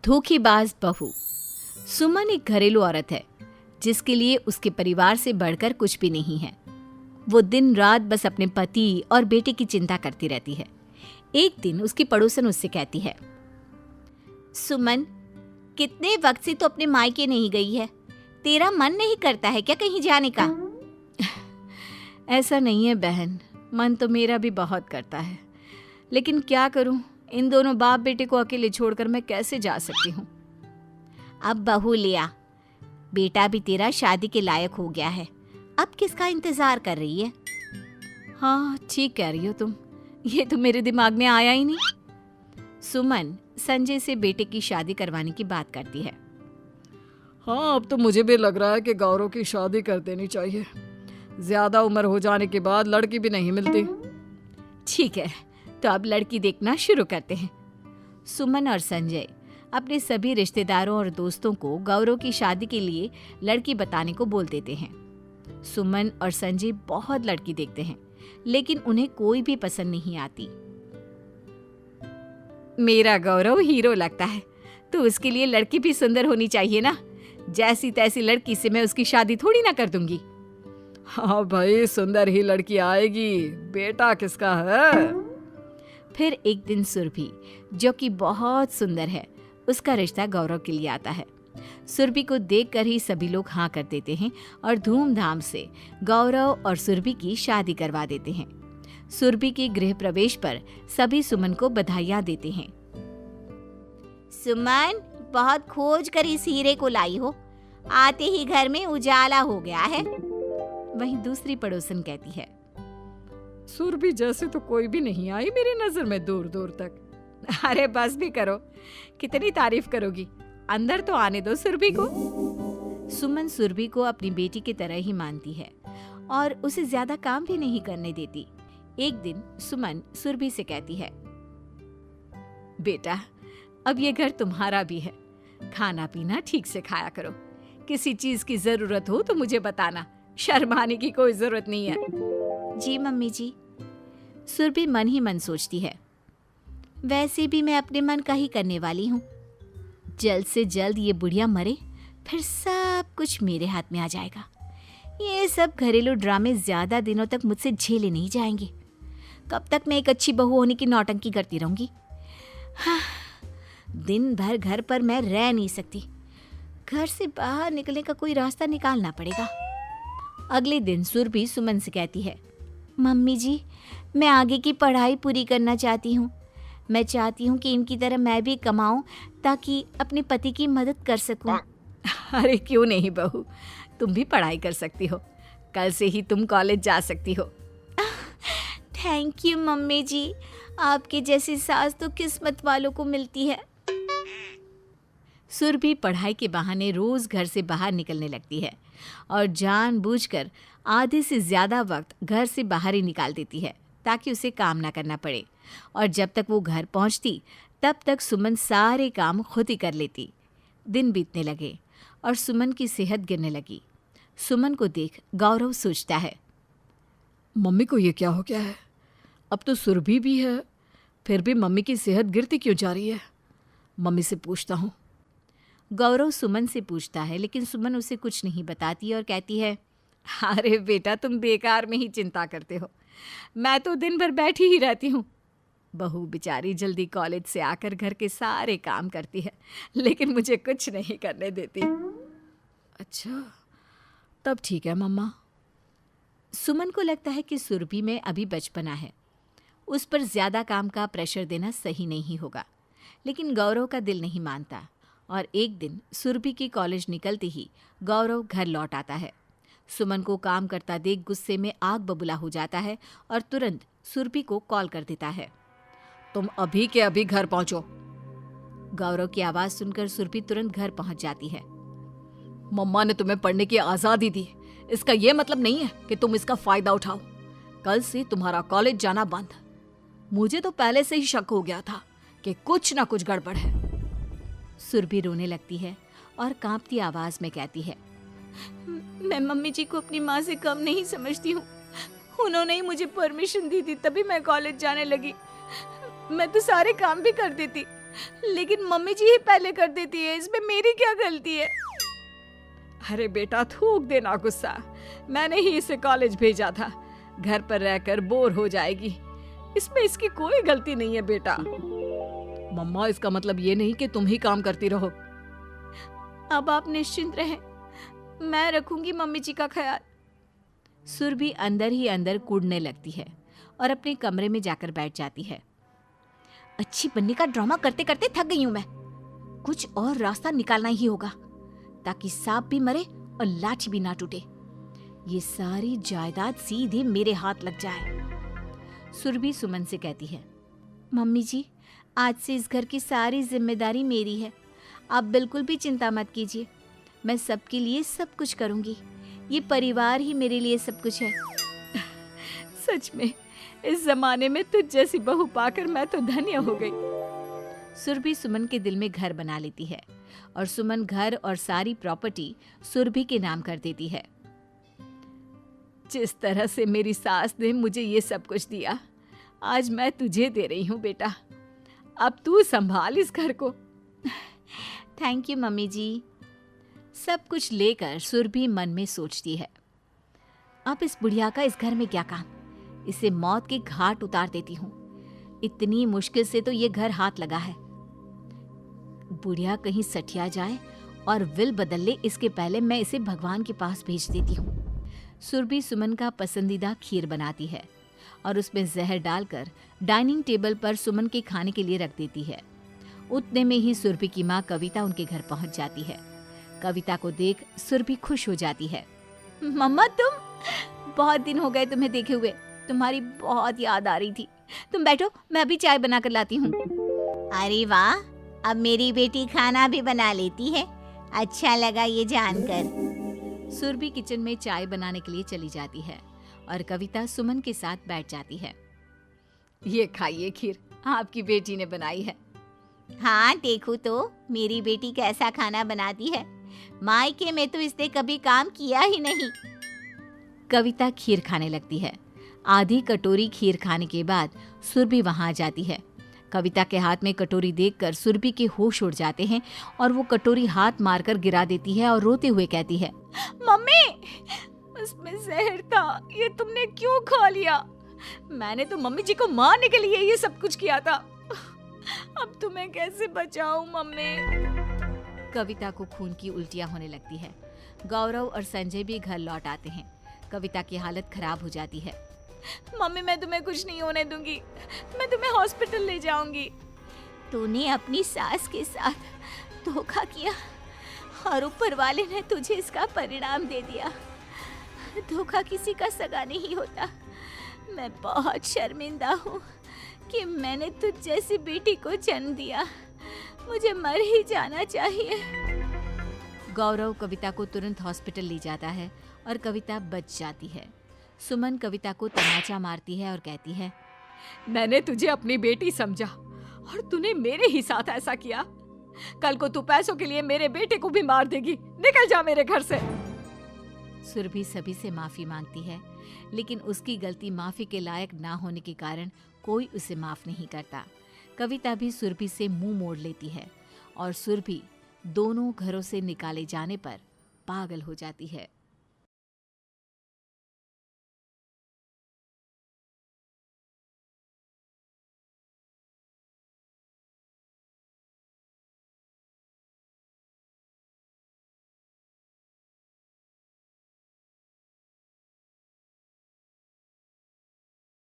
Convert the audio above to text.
धोखेबाज बहू। सुमन एक घरेलू औरत है जिसके लिए उसके परिवार से बढ़कर कुछ भी नहीं है। वो दिन रात बस अपने पति और बेटे की चिंता करती रहती है। एक दिन उसकी पड़ोसन उससे कहती है, सुमन, कितने वक्त से तो अपने मायके नहीं गई है, तेरा मन नहीं करता है क्या कहीं जाने का? ऐसा नहीं है बहन, मन तो मेरा भी बहुत करता है, लेकिन क्या करूं, इन दोनों बाप बेटे को अकेले छोड़कर मैं कैसे जा सकती हूँ। अब बहू लिया, बेटा भी तेरा शादी के लायक हो गया है, अब किसका इंतजार कर रही है? हाँ ठीक कह रही हो तुम, ये तो मेरे दिमाग में आया ही नहीं। सुमन संजय से बेटे की शादी करवाने की बात करती है। हाँ, अब तो मुझे भी लग रहा है कि गौरव की शादी कर देनी चाहिए। ज्यादा उम्र हो जाने के बाद लड़की भी नहीं मिलती। ठीक है, तो अब लड़की देखना शुरू करते हैं। सुमन और संजय अपने सभी रिश्तेदारों और दोस्तों को गौरव की शादी के लिए लड़की बताने को बोल देते हैं। सुमन और संजय बहुत लड़की देखते हैं, लेकिन उन्हें कोई भी पसंद नहीं आती। मेरा गौरव हीरो लगता है, तो उसके लिए लड़की भी सुंदर होनी चाहिए ना। जैसी तैसी लड़की से मैं उसकी शादी थोड़ी ना कर दूंगी। हाँ भाई, सुंदर ही लड़की आएगी, बेटा किसका है? फिर एक दिन सुरभि, जो कि बहुत सुंदर है, उसका रिश्ता गौरव के लिए आता है। सुरभि को देखकर ही सभी लोग हाँ कर देते हैं और धूमधाम से गौरव और सुरभि की शादी करवा देते हैं। सुरभि के गृह प्रवेश पर सभी सुमन को बधाइयां देते हैं। सुमन, बहुत खोज कर इस हीरे को लाई हो, आते ही घर में उजाला हो गया है। वहीं दूसरी पड़ोसन कहती है, सुरभि जैसे तो कोई भी नहीं आई मेरी नजर में दूर दूर तक। अरे बस भी करो, कितनी तारीफ करोगी, अंदर तो आने दो सुरभि को। सुमन सुरभि को अपनी बेटी की तरह ही मानती है और उसे ज्यादा काम भी नहीं करने देती। एक दिन सुमन सुरभि से कहती है, बेटा, अब ये घर तुम्हारा भी है, खाना पीना ठीक से खाया करो, किसी चीज की जरूरत हो तो मुझे बताना, शर्माने की कोई जरूरत नहीं है। जी मम्मी जी। सुरभि मन ही मन सोचती है, वैसे भी मैं अपने मन का ही करने वाली हूँ, जल्द से जल्द ये बुढ़िया मरे, फिर सब कुछ मेरे हाथ में आ जाएगा। ये सब घरेलू ड्रामे ज्यादा दिनों तक मुझसे झेले नहीं जाएंगे। कब तक मैं एक अच्छी बहू होने की नौटंकी करती रहूंगी? हाँ, दिन भर घर पर मैं रह नहीं सकती, घर से बाहर निकलने का कोई रास्ता निकालना पड़ेगा। अगले दिन सुरभि सुमन से कहती है, मम्मी जी, मैं आगे की पढ़ाई पूरी करना चाहती हूँ। मैं चाहती हूँ कि इनकी तरह मैं भी कमाऊं ताकि अपने पति की मदद कर सकूं। अरे क्यों नहीं बहू, तुम भी पढ़ाई कर सकती हो, कल से ही तुम कॉलेज जा सकती हो। थैंक यू मम्मी जी, आपके जैसी सास तो किस्मत वालों को मिलती है। सुरभि पढ़ाई के बहाने रोज घर से बाहर निकलने लगती है और जानबूझकर आधे से ज्यादा वक्त घर से बाहर ही निकाल देती है ताकि उसे काम ना करना पड़े। और जब तक वो घर पहुंचती तब तक सुमन सारे काम खुद ही कर लेती। दिन बीतने लगे और सुमन की सेहत गिरने लगी। सुमन को देख गौरव सोचता है, मम्मी को ये क्या हो गया है? अब तो सुरभि भी है, फिर भी मम्मी की सेहत गिरती क्यों जा रही है? मम्मी से पूछता हूँ। गौरव सुमन से पूछता है, लेकिन सुमन उसे कुछ नहीं बताती और कहती है, अरे बेटा, तुम बेकार में ही चिंता करते हो, मैं तो दिन भर बैठी ही रहती हूँ। बहू बेचारी जल्दी कॉलेज से आकर घर के सारे काम करती है, लेकिन मुझे कुछ नहीं करने देती। अच्छा, तब ठीक है मम्मा। सुमन को लगता है कि सुरभि में अभी बचपना है, उस पर ज्यादा काम का प्रेशर देना सही नहीं होगा, लेकिन गौरव का दिल नहीं मानता। और एक दिन सुरभि की कॉलेज निकलते ही गौरव घर लौट आता है। सुमन को काम करता देख गुस्से में आग बबूला हो जाता है और तुरंत सुरभि को कॉल कर देता है, तुम अभी के अभी घर पहुंचो। गौरव की आवाज सुनकर सुरभि तुरंत घर पहुंच जाती है। मम्मा ने तुम्हें पढ़ने की आजादी दी, इसका यह मतलब नहीं है कि तुम इसका फायदा उठाओ। कल से तुम्हारा कॉलेज जाना बंद। मुझे तो पहले से ही शक हो गया था कि कुछ ना कुछ गड़बड़ है। सुरभि रोने लगती है और कांपती आवाज में कहती है, मैं मम्मी जी को अपनी माँ से कम नहीं समझती हूँ, उन्होंने ही मुझे परमिशन दी थी, तभी मैं कॉलेज जाने लगी। मैं तो सारे काम भी कर देती, लेकिन मम्मी जी ही पहले कर देती है, इसमें मेरी क्या गलती है? अरे बेटा थूक देना गुस्सा, मैंने ही इसे कॉलेज भेजा था, घर पर रहकर बोर हो जाएगी, इसमें इसकी कोई गलती नहीं है बेटा। मम्मा इसका मतलब ये नहीं कि तुम ही काम करती रहो। अब आप निश्चिंत रहें, मैं रखूंगी मम्मी जी का ख्याल। सुरभि अंदर ही अंदर कूदने लगती है और अपने कमरे में जाकर बैठ जाती है। अच्छी बनने का ड्रामा करते करते थक गई हूं मैं। कुछ और रास्ता निकालना ही होगा ताकि सांप भी मरे और लाठी भी ना टूटे। ये सारी जायदाद सीधे मेरे हाथ लग जाए। सुरभि सुमन से कहती है, मम्मी जी आज से इस घर की सारी जिम्मेदारी मेरी है, आप बिल्कुल भी चिंता मत कीजिए, मैं सबके लिए सब कुछ करूंगी। ये परिवार ही मेरे लिए सब कुछ है। सच में इस जमाने में तुझ जैसी बहू पाकर मैं तो धन्य हो गई। सुरभि सुमन के दिल में घर बना लेती है और सुमन घर और सारी प्रॉपर्टी सुरभि के नाम कर देती है। जिस तरह से मेरी सास ने मुझे ये सब कुछ दिया, आज मैं तुझे दे रही हूँ बेटा, अब तू संभाल इस घर को। थैंक यू मम्मी जी। सब कुछ लेकर सुरभि मन में सोचती है, अब इस बुढ़िया का इस घर में क्या काम, इसे मौत के घाट उतार देती हूँ। इतनी मुश्किल से तो ये घर हाथ लगा है, बुढ़िया कहीं सठिया जाए और विल बदल ले, इसके पहले मैं इसे भगवान के पास भेज देती हूँ। सुरभि सुमन का पसंदीदा खीर बनाती है और उसमें जहर डालकर डाइनिंग टेबल पर सुमन के खाने के लिए रख देती है। उतने में ही सुरभि की माँ कविता उनके घर पहुंच जाती है। कविता को देख सुरभि खुश हो जाती है। मम्मा तुम, बहुत दिन हो गए तुम्हें देखे हुए, तुम्हारी बहुत याद आ रही थी। तुम बैठो, मैं अभी चाय बना कर लाती हूँ। अरे वाह, अब मेरी बेटी खाना भी बना लेती है, अच्छा लगा ये जानकर। सुरभि किचन में चाय बनाने के लिए चली जाती है और कविता सुमन के साथ बैठ जाती है। ये खाइए खीर, आपकी बेटी ने बनाई है। हाँ देखो तो मेरी बेटी कैसा खाना बनाती है, मायके में तो इसने कभी काम किया ही नहीं। कविता खीर खाने लगती है। आधी कटोरी खीर खाने के बाद सुरभि वहां आ जाती है। कविता के हाथ में कटोरी देखकर सुरभि के होश उड़ जाते हैं और वो कटोरी हाथ मारकर गिरा देती है और रोते हुए कहती है, मम्मी उसमें जहर था, ये तुमने क्यों खा लिया? मैंने तो मम्मी जी को मारने के लिए ये सब कुछ किया था, अब तुम्हें कैसे बचाऊं मम्मी? कविता को खून की उल्टियां होने लगती है। गौरव और संजय भी घर लौट आते हैं। कविता की हालत खराब हो जाती है। मम्मी मैं तुम्हें कुछ नहीं होने दूंगी, मैं तुम्हें हॉस्पिटल ले जाऊंगी। तूने अपनी सास के साथ धोखा किया और ऊपर वाले ने तुझे इसका परिणाम दे दिया। धोखा किसी का सगा नहीं होता। मैं बहुत शर्मिंदा हूँ कि मैंने तुझ जैसी बेटी को जन्म दिया, मुझे मर ही जाना चाहिए। गौरव कविता को तुरंत हॉस्पिटल ले जाता है और कविता बच जाती है। सुमन कविता को तमाचा मारती है और कहती है, मैंने तुझे अपनी बेटी समझा और तूने मेरे ही साथ ऐसा किया। कल को तू पैसों के लिए मेरे बेटे को भी मार देगी, निकल जा मेरे घर से। सुरभि सभी से माफी मांगती है, लेकिन उसकी गलती माफी के लायक ना होने के कारण कोई उसे माफ नहीं करता। कविता भी सुरभि से मुंह मोड़ लेती है और सुरभि दोनों घरों से निकाले जाने पर पागल हो जाती है।